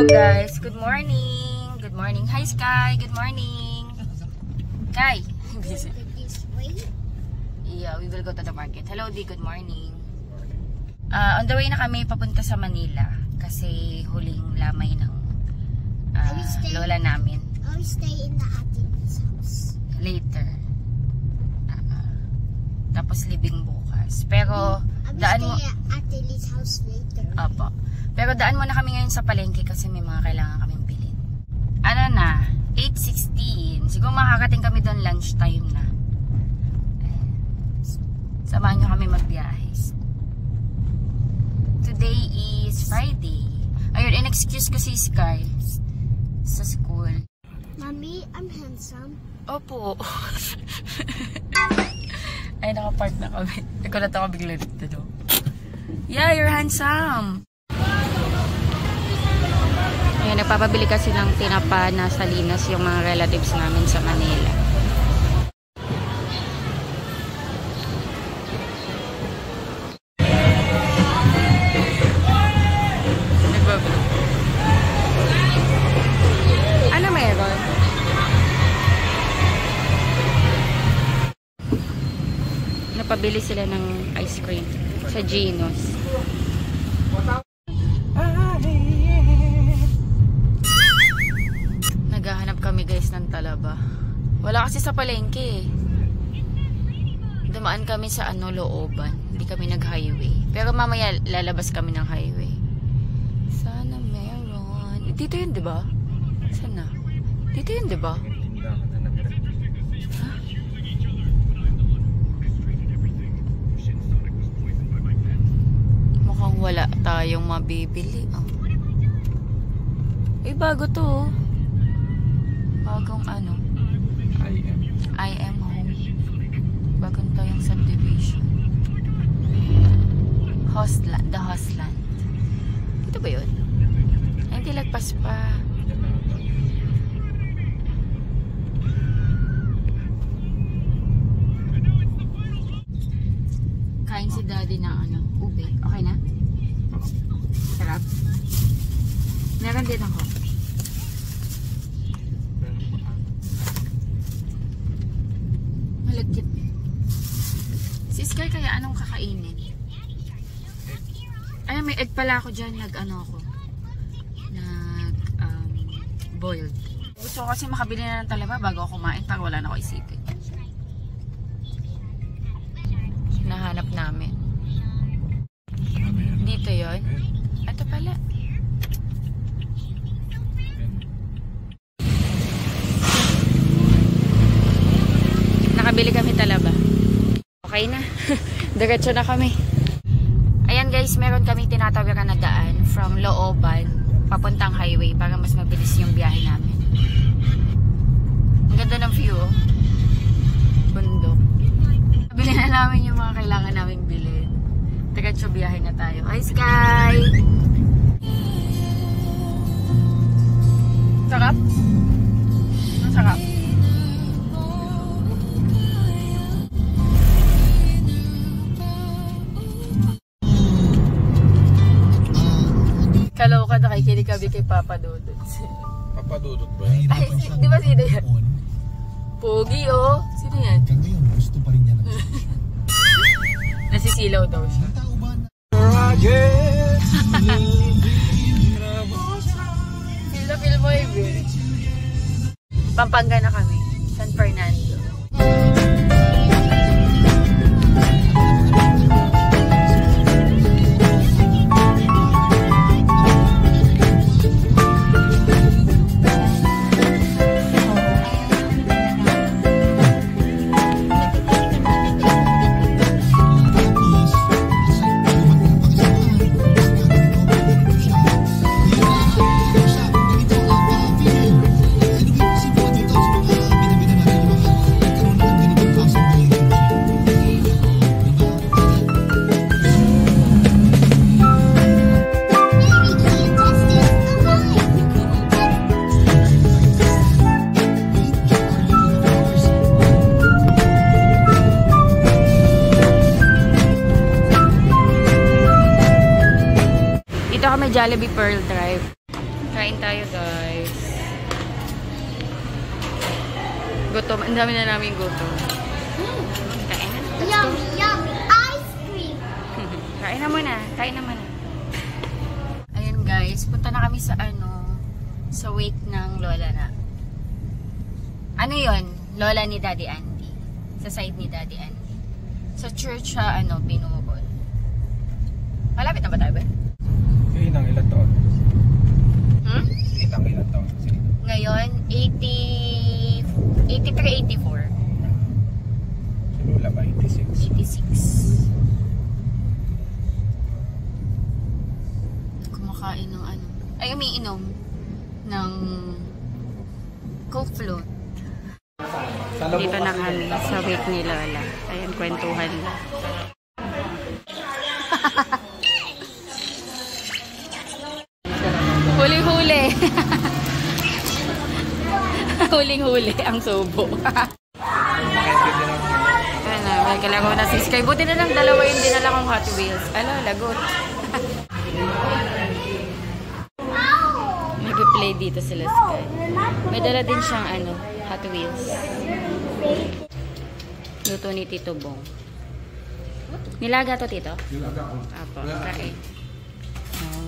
Guys, good morning. Good morning. Hi Sky, good morning. Sky, busy. Yeah, we will go to the market. Hello D, good morning. On the way na kami papunta sa Manila kasi huling lamay ng lola namin. I will stay in the Ati's house. Later. Tapos libing bukas. Pero daan mo at Ati's house later. Apo. Pero daan muna kami ngayon sa palengke kasi may mga kailangan kaming bilhin. Ano na? 8:16. Siguro makakating kami doon lunchtime na. Samahan nyo kami magbiyahe. Today is Friday. Ayun, in-excuse ko si Sky sa school. Mommy, I'm handsome. Opo. Ay, nakapark na kami. Nagulat ako bigla dito. Yeah, you're handsome. Ayan, nagpapabili kasi ng tinapa na Salinas yung mga relatives namin sa Manila. Ano meron? Napabili sila ng ice cream sa Gino's. Naghahanap kami guys ng talaba. Wala kasi sa palengke. Dumaan kami sa looban. Hindi kami nag-highway. Pero mamaya lalabas kami ng highway. Sana meron. Dito yun, di ba? Sana? Dito yun, di ba? Ha? Mukhang wala tayong mabibili. Eh, bago to. Bagong I am home. Bagong to yung subdivision. The Hostland. Ito ba yun? Ay, hindi lagpas pa. Kain si daddy ng ube. Okay na? Sarap? Meron din ako. Malagkit. Si Sky, kaya anong kakainin? Ay, may egg pala ako dyan. Boiled. Gusto ko kasi makabili na ng talaba bago ako kumain para wala na ako isipin. Nahanap namin. Dito yon. Ito pala. Nakabili kami talaba. Okay na. Diretso na kami. Ayan guys, meron kaming tinatawiran na daan from Looban papuntang highway para mas mabilis yung biyahe namin. Ang ganda ng view, oh. Bundok. Bili na namin yung mga kailangan naming bilhin. Diretso biyahe na tayo. Hi Sky! Sarap? Ang sarap. Kaloka, nakikinig kami kay Papa Dudut. Papa Dudut ba? Ay, di ba sino yan? Pogi, oh. Sino yan? Hanggang ngayon, gusto pa rin niya na. Nasisilaw daw siya. Feel na feel mo, eh. Pampanga na kami. San Fernando. Jollibee Pearl Drive. Kain tayo. gutom. Ang dami na namin gutom. Kain na. Let's go. Yummy, yummy ice cream. Kain na muna. Kain na muna. Ayun guys, punta na kami sa sa wake ng lola na. Ano yon? Lola ni Daddy Andy. Sa side ni Daddy Andy. Sa church siya, binukod. Malapit na ba tayo ba? Si Inang ilang taon? Si Inang ilang taon? Ngayon, 83, 84. Si Lola ba? 86? 86. Kumakain ng ay umiinom ng Coke float. Dito na kami sa wake ni Lola. Ayan, kwentuhan na. Huli-huli. Huling-huli ang subo. May kalaro na si Sky. Buti na lang dalawa yung dinala kong Hot Wheels. Lagot. Nag-play dito sila Sky. May dala din siyang Hot Wheels. Luto ni Tito Bong. Nilaga to, Tito? Nilaga ko. Apo, kain.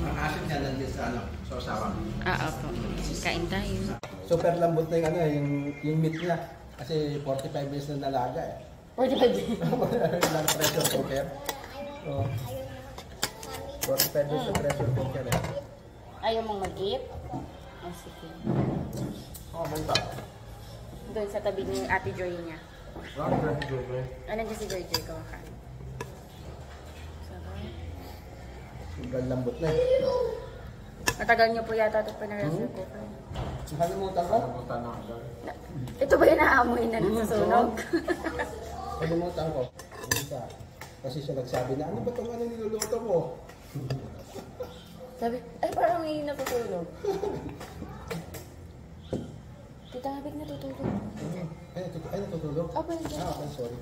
Ang asin niya lang din sa sausawan. Apo. Kain tayo. Super lambot na yung meat niya. Kasi 45 minutes na nalaga eh. 45 minutes? Lang pressure cooker. So, 45 minutes na pressure cooker eh. Ayaw mong mag-eat? Sige. May pa. Doon sa tabi ni Ate Joy niya. Ano dyan si Joy Joy kumakain? Super lambot na eh. Matagal niyo po yata ito pinarasal ko. Nakalimutan ko? Ito ba yung naamoy na nasusunog? Nakalimutan ko. Kasi siya nagsabi na, ano ba itong niluluto mo? Sabi, ay parang may natutulog. Tita Habig natutulog. Ay, natutulog? Opo, nandiyan. Okay, sorry.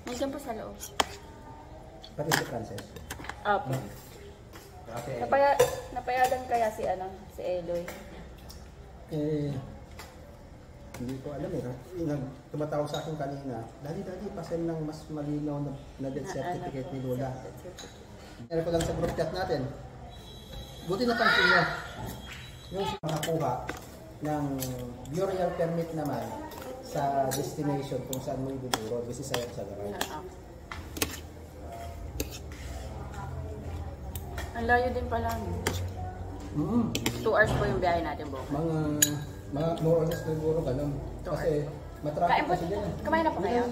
Nandiyan po sa loob. Pati si Frances. Opo. Okay. Napayagan kaya si Eloy. Hindi ko alam eh. Tumatawag sa akin kanina, Daddy, pasend ng mas malinaw na death certificate ni Lola. Meron ko lang sa group chat natin. Buti na pansin niya. Yung makakuha ng burial permit naman sa destination kung saan mo ibuburo. This is sa Garay. Ang layo din pala. 2 hours po yung biyahe natin, Bong. Mga more or less siguro ganun. Kasi matraffic Kain po, kasi dyan. kumain na po kayo?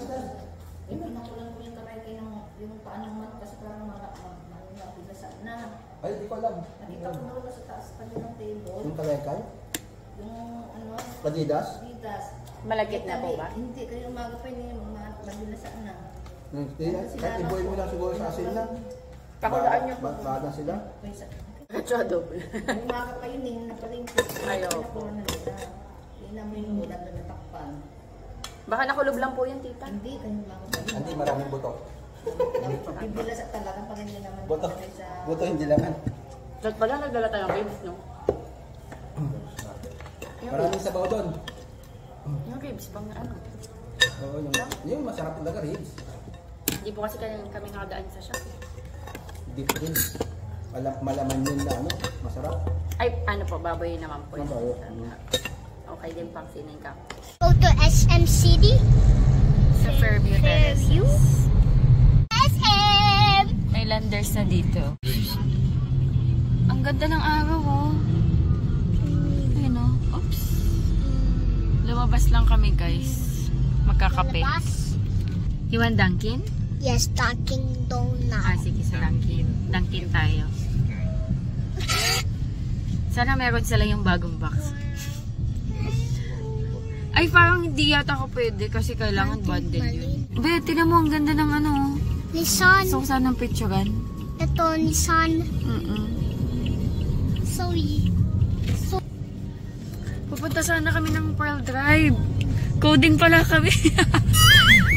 Yung paano man kasi parang mabigasa na. Ay, di ko alam. Nakita ko na sa taas pa ng table. Yung kalekay? Yung Adidas? Adidas. Malagkit na po ba? Hindi, kayo umaga pa yun mabigasa na. Kahit ibuhin mo lang siguro sa asin lang. Pakulaan niyo po. Bada sila? Katsyo double. Umaga pa yun, na palingkit. Ayaw po. Hindi namin yung ulan na natakpan. Baka nakulob lang po yun, tita. Hindi, kayo umaga pa yun. Hindi, maraming buto. Bibila sa talaga pag hindi naman Buto. sa... Buto hindi laman. Dahil pala nagdala tayong ribs, no? Maraming sabaw doon. Yung ribs, pang Oo, yung masarap talaga ribs. Hindi po kasi kami nakadaan sa shop. Beef ribs. Malaman yun na masarap. Ay, po, baboy naman po. Baboy. Okay din pang sining ka. Go to SMCD. Sa Fairview Fairview. Terraces. SM! May landers na dito. Ang ganda ng araw, oh. Ayun, oh. Oops. Lumabas lang kami, guys. Magkakape. Bus? You want Dunkin? Yes, Dunkin' Donut. Sige, sa Dunkin. Dunkin tayo. Sana meron sila yung bagong box. Ay, parang hindi yata ako pwede kasi kailangan bundle yun. Be, tinan mo, ang ganda ng Nissan. So, saan ang picturean? Ito, Nissan. Sorry. Pupunta sana kami ng Pearl Drive. Coding pala kami.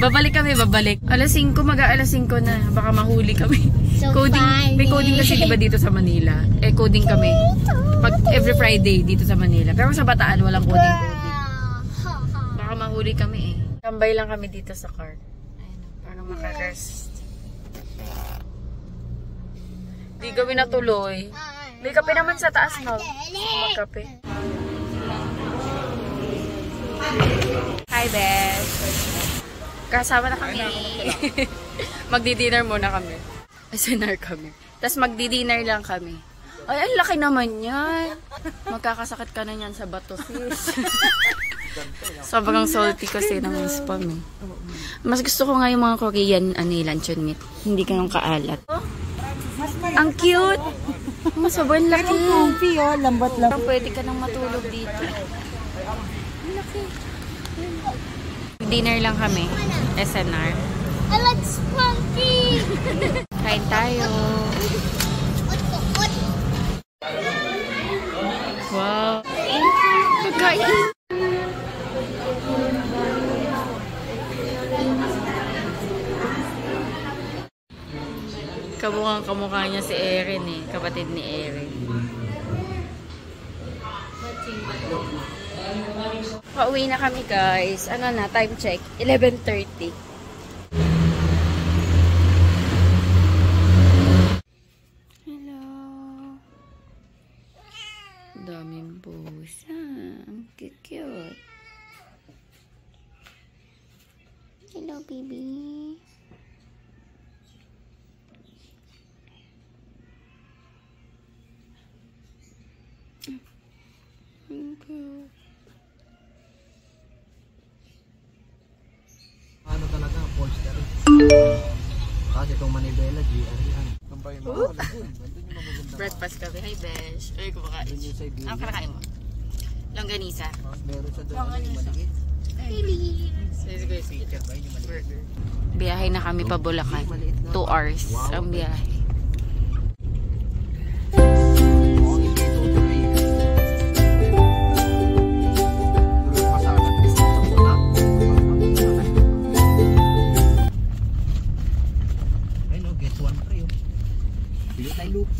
babalik kami. Alas 5, mag-aalas 5 na. Baka mahuli kami. So Coding, may coding kasi diba dito sa Manila? Eh, coding kami. Pag every Friday dito sa Manila. Pero sa Bataan, walang coding-coding. Baka mahuli kami eh. Tambay lang kami dito sa car. Ayun, para makarest. Di kami natuloy. May kape naman sa taas, no? Magkape. Hi, Beth. Kasama na kami. Magdi-dinner muna kami. Sinar kami. Tapos magdi-dinner lang kami. Ay, ang laki naman yan. Magkakasakit ka na yan sa bato, sis. Sobrang salty kasi ng spam eh. Mas gusto ko nga yung mga Korean luncheon meat. Hindi ganun kaalat. Ang cute! Sobrang laki. Comfy oh, lambat-lambat. Pwede ka nang matulog dito. Ang laki. Dinner lang kami. SNR. I like spunky. Kain tayo. Wow. Pagkain. Kamukha niya si Erin eh. Kapatid ni Erin. Pauwi na kami guys. Ano na, time check. 11:30. Hello. Daming pusa. Ang cute. Hello, baby. Ano talaga, Polestar. Kasi itong Manibela, GR yan. Breakfast kami. Hi, Besh. Ay, kumakain. Ano kinakain mo? Longganisa. Meron sa doon, maliit. Burger. Biyahe na kami pa Bulacan. 2 hours ang biyahe.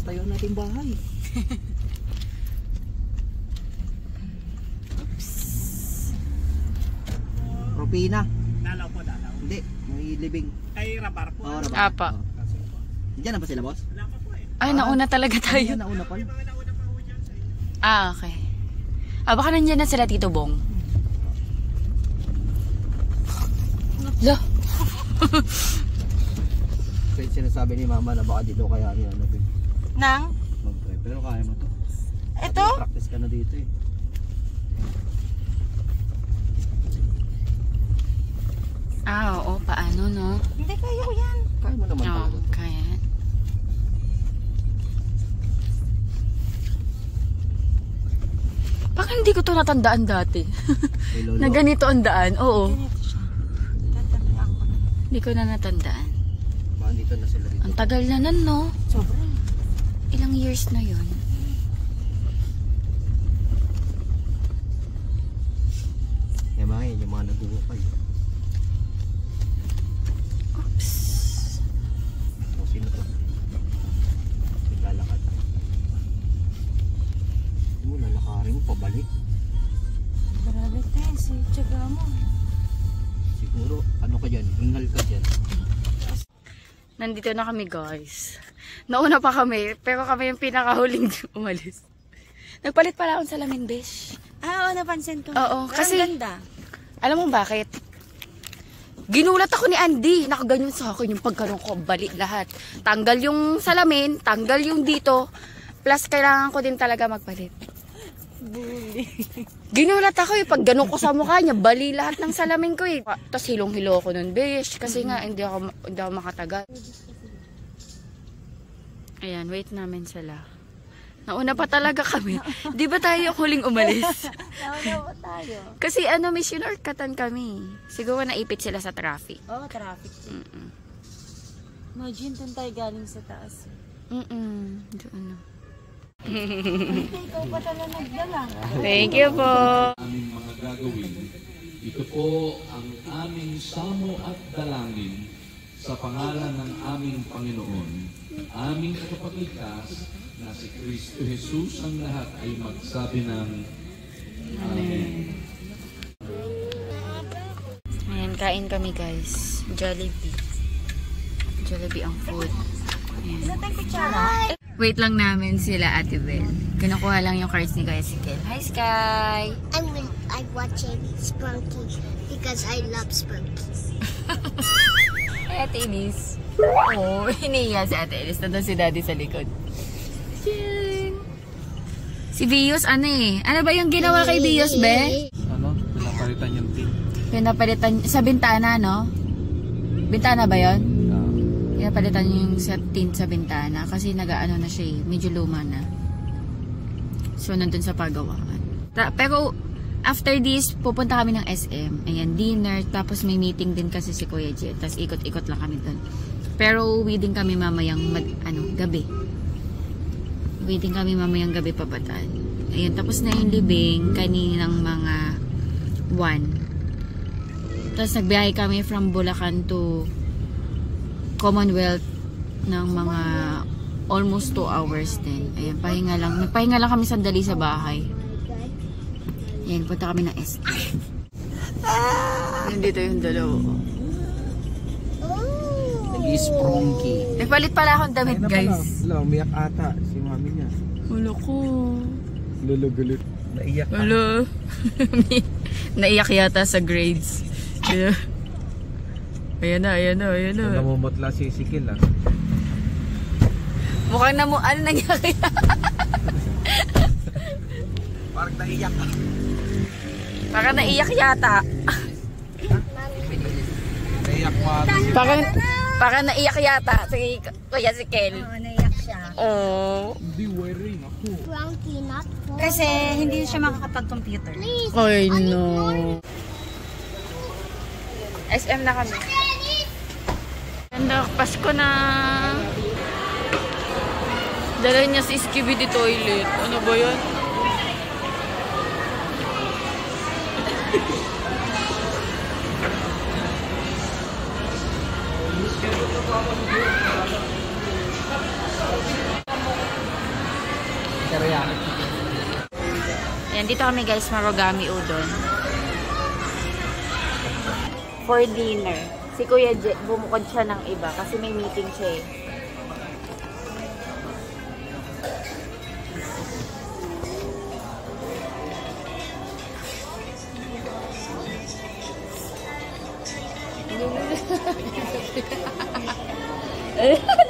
Tayo natin bahay. Oops. Propina. Dalaw po, dalaw. Hindi, may living. Ay, rabar po. Oh, rabar. Apa. Diyan na ba sila, boss? Wala pa po eh. Ay, nauna talaga tayo. Diyan, nauna pa. Okay. Baka nandiyan na sila, Tito Bong. Lo. Kasi sinasabi ni mama na baka dito kaya niya ano. Nang? Mag-try. Pero kaya mo to. Ito? Practice ka na dito eh. Oo. Paano, no? Hindi, kaya ko yan. Kaya mo naman Oo, talaga. kaya. Baka hindi ko to natandaan dati. Hey, Lolo. Na ganito ang daan. Oo. Ganito siya. Tatandaan ko na. Hindi ko na natandaan. Baka dito na sila dito. Ang tagal na nun, no? Sobrang. Ilang years na yun? Eh mga yun, yung mga nag-uukay. Oops. O sino to? Naglalakad. Oo, lalakarin mo pabalik. Grabe tayo, si Tiyaga mo. Siguro, ano ka dyan? Hingal ka dyan. Nandito na kami, guys. Nauna pa kami, pero kami yung pinakahuling umalis. Nagpalit pala akong salamin, besh. Oo, napansin ko. Oo, kasi- Ang ganda. Alam mo bakit? Ginulat ako ni Andy. Nakaganyan sa akin yung pagkaroon ko. Balik lahat. Tanggal yung salamin, tanggal yung dito. Plus, kailangan ko din talaga magpalit. Ginulat ako eh. Pag ganun ko sa mukha niya, bali lahat ng salamin ko eh. Tapos hilong-hilo ako nun, besh. Kasi nga, hindi ako makatagal. Ayan, wait namin sila. Nauna pa talaga kami. Di ba tayo yung huling umalis? Nauna ba tayo? Kasi may shortcutan kami. Siguro naipit sila sa traffic. Oo, traffic. Imagine, doon tayo galing sa taas. Doon na. Ikaw pa talaga nagdala. Thank you po. Aming mga gagawin. Ito po ang aming samo at dalangin sa pangalan ng aming Panginoon aming tagapagligtas na si Kristo Jesus ang lahat ay magsabi ng Amen. Ayan, kain kami guys. Jollibee. Jollibee ang food. Ayan. Wait lang namin sila Ate Bel. Kinukuha lang yung cards ni Kuya Sikel. Hi Sky! I'm watching Spunky because I love Spunky. Hey Ate Elise. Oh, hiniya si Ate Elise. Nandun si Daddy sa likod. Ching! Si Bios ano eh? Ano ba yung ginawa kay Bios, be? Ano? Pinapalitan yung team. Pinapalitan sa bintana, no? Bintana ba yon? Pinapalitan yung sa tint sa bintana kasi nag-ano na siya eh. Medyo luma na. So, nandun sa pagawaan. Pero, after this, pupunta kami ng SM. Ayan, dinner. Tapos may meeting din kasi si Kuya Jet. Tapos ikot-ikot lang kami dun. Pero, uwi din kami mamayang gabi. Waiting kami mamayang gabi pabataan. Ayun, tapos na yung libing kaninang mga 1. Tapos nagbiyahe kami from Bulacan to Commonwealth ng mga almost 2 hours din. Ayun, pahinga lang. Nagpahinga lang kami sandali sa bahay. Ayun, punta kami ng SM. Ayun, dito yung dalawa. Sprunky. Nagpalit pala akong damit, guys. Wala, umiyak ata si mami niya. Wala ko. Lulugulit. Naiyak ka. Wala. Naiyak yata sa grades. Ayan na. Namumutla si Sikil ah. Mukhang ano nangyari? Parang naiyak ka. Parang naiyak yata. Naiyak mo ata. Parang naiyak yata si Kuya Sikel. Oo, naiyak siya. Oh. Hindi worrying ako. Spunky, not for Kasi hindi siya makakapag-computer. Please. Ay, no. SM na kami. Ganda, Pasko na. Dala niya si Skibidi toilet. Ano ba yun? Yan, dito kami guys, Marugami Udon. For dinner. Si Kuya Jet, bumukod siya ng iba kasi may meeting siya eh.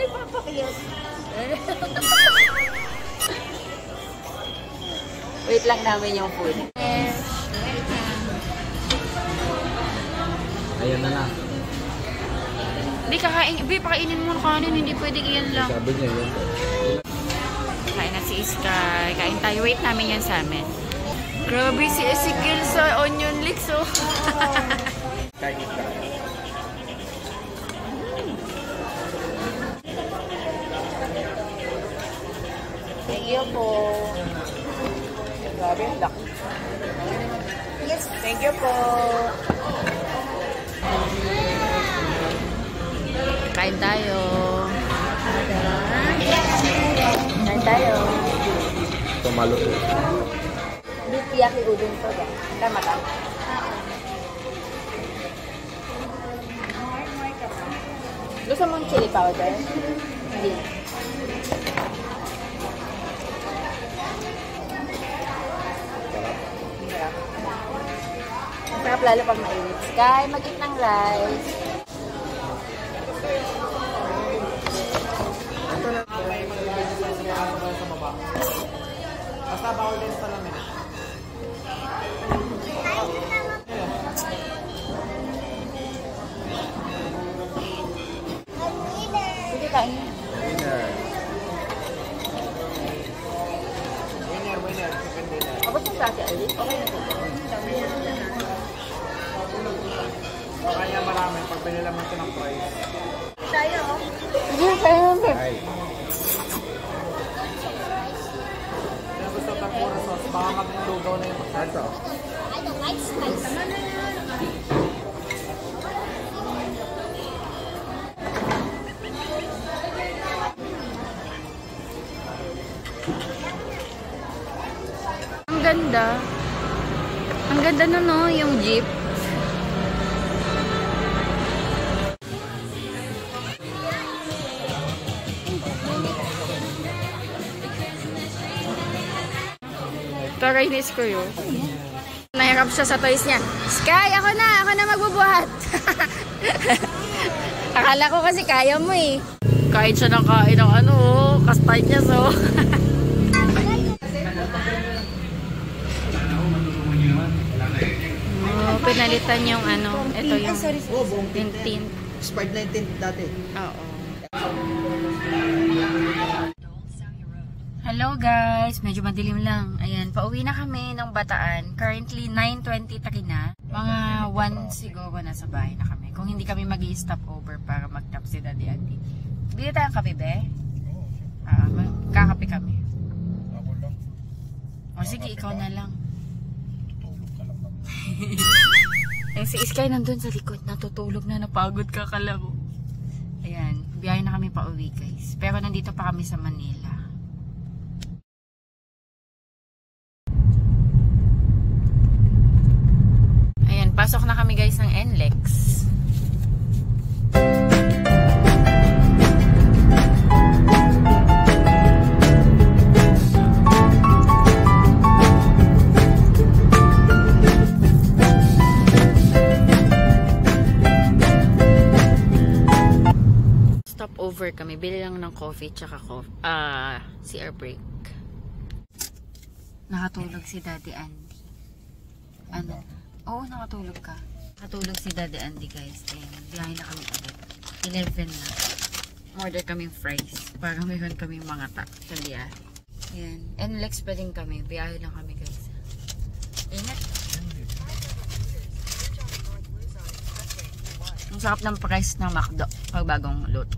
Nagpapakiyot. Wait lang namin yung food. Ayan na lang. Hindi kakain, pakainin mo ng kanin, hindi pwedeng iyan lang. Sabi niya yun. Kain na si Sky. Kain tayo. Wait namin yan sa amin. Grabe si Ezekiel sa onion leeks, oh. Kain ka. Thank you po. Grabe, laki. Yes, thank you po. Kain tayo. Kain tayo. Tumalo po. Beef yaki udon to ba? Tama ka? Gusto mong chili powder? Hindi. Sarap lalo pag mainit. Sky, mag-eat ng rice. Basta bawal din sa lamin. Sige, kain. Winner. Second dinner. Abot yung sasi, Alice. Okay na dito. Kaya marami pag binila mo ito ng price. Sige, kain naman. Ay. Kaya gusto ka puro sauce. Baka maglugaw na yung pagkato. I don't like spice. Ang ganda. Ang ganda na no, yung jeep. Kainis ko yun. Nahirap siya sa toys niya. Sky, ako na magbubuhat. Akala ko kasi kaya mo eh. Kain siya ng kain ng ano, kastay niya so. Oh, pinalitan yung ano, ito yung tint. Expired na yung tint dati. Oo. Hello guys, medyo madilim lang. Ayan, pauwi na kami ng Bataan. Currently 9:23 na. Mga 1 siguro nasa bahay na kami. Kung hindi kami mag-i-stop over para mag-tap si Daddy Andy. Bili tayong kape, be? Kakape kami. Ako lang. O sige, ikaw na lang. Tutulog ka lang naman. Eh, si Sky nandun sa likod. Natutulog na, napagod ka kalaro. Ayan, biyahe na kami pauwi guys. Pero nandito pa kami sa Manila. Ayan, pasok na kami guys ng NLEX. Stop over kami. Bili lang ng coffee tsaka CR break. Nakatulog si Daddy Andy. Ano? Oo, nakatulog ka. Nakatulog si Daddy Andy guys. Ayan, biyahe na kami ulit. 11 na. Order kaming fries. Para mayroon kaming mga talya. Ayan. NLEX pa din kami. Biyahe lang kami guys. Ingat. Ang sarap ng price ng McDo pag bagong luto.